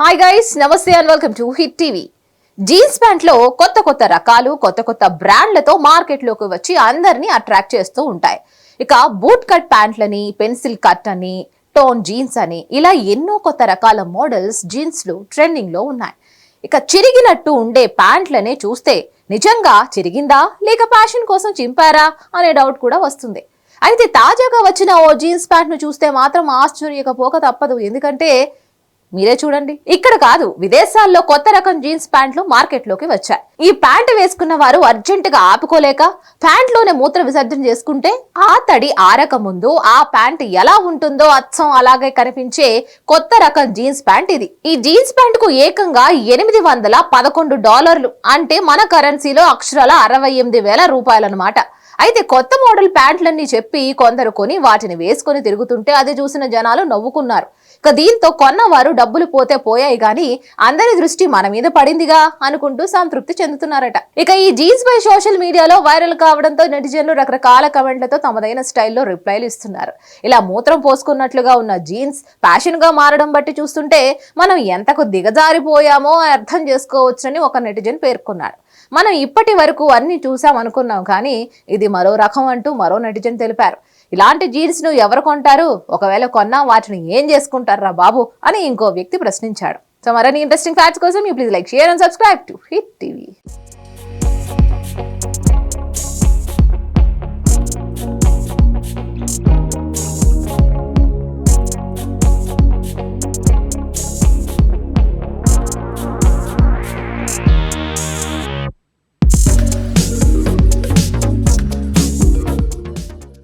Hi guys, నమస్తే and welcome to hit TV. Jeans pant లో కొత్త రకాలు, కొత్త బ్రాండ్లతో మార్కెట్ లోకి వచ్చి అందరినీ అట్రాక్ట్ చేస్తూ ఉంటాయి. ఇక బూట్ కట్ ప్యాంట్లని, పెన్సిల్ కట్ అని, టోన్ జీన్స్ అని ఇలా ఎన్నో కొత్త రకాల మోడల్స్ జీన్స్ లో ట్రెండింగ్ లో ఉన్నాయి. ఇక చిరిగినట్టు ఉండే ప్యాంట్లనే చూస్తే నిజంగా చిరిగిందా లేక ఫ్యాషన్ కోసం చింపారా అనే డౌట్ కూడా వస్తుంది. అయితే తాజాగా వచ్చిన ఓ జీన్స్ ప్యాంట్ ను చూస్తే మాత్రం ఆశ్చర్యకపోక తప్పదు. ఎందుకంటే మీరే చూడండి, ఇక్కడ కాదు విదేశాల్లో కొత్త రకం జీన్స్ ప్యాంట్లు మార్కెట్ లోకి వచ్చాయి. ఈ ప్యాంట్ వేసుకున్న వారు అర్జెంట్ గా ఆపుకోలేక ప్యాంట్ లోనే మూత్ర విసర్జన చేసుకుంటే ఆ తడి ఆరక ముందు ఆ ప్యాంట్ ఎలా ఉంటుందో అచ్చం అలాగే కనిపించే కొత్త రకం జీన్స్ ప్యాంట్ ఇది. ఈ జీన్స్ ప్యాంట్ కు ఏకంగా $811 అంటే మన కరెన్సీలో అక్షరాల 68,000 రూపాయలన్నమాట. అయితే కొత్త మోడల్ ప్యాంట్లన్నీ చెప్పి కొందరు కొని వాటిని వేసుకొని తిరుగుతుంటే అది చూసిన జనాలు నవ్వుకున్నారు. ఇక దీంతో కొన్నవారు డబ్బులు పోతే పోయాయి గాని అందరి దృష్టి మన మీద పడిందిగా అనుకుంటూ సంతృప్తి చెందుతున్నారట. ఇక ఈ జీన్స్ పై సోషల్ మీడియాలో వైరల్ కావడంతో నెటిజన్లు రకరకాల కమెంట్లతో తమదైన స్టైల్లో రిప్లైలు ఇస్తున్నారు. ఇలా మూత్రం పోసుకున్నట్లుగా ఉన్న జీన్స్ ఫ్యాషన్ గా మారడం బట్టి చూస్తుంటే మనం ఎంతకు దిగజారిపోయామో అర్థం చేసుకోవచ్చని ఒక నెటిజన్ పేర్కొన్నాడు. మనం ఇప్పటి వరకు అన్ని చూసాం అనుకున్నాం కానీ ఇది మరో రకం అంటూ మరో నెటిజన్ తెలిపారు. ఇలాంటి జీన్స్ ను ఎవరు కొంటారు, ఒకవేళ కొన్నా వాటిని ఏం చేసుకుంటారా బాబు అని ఇంకో వ్యక్తి ప్రశ్నించాడు. సో మరిన్ని ఇంట్రెస్టింగ్ ఫ్యాక్ట్స్ కోసం please like, share and subscribe to hit TV.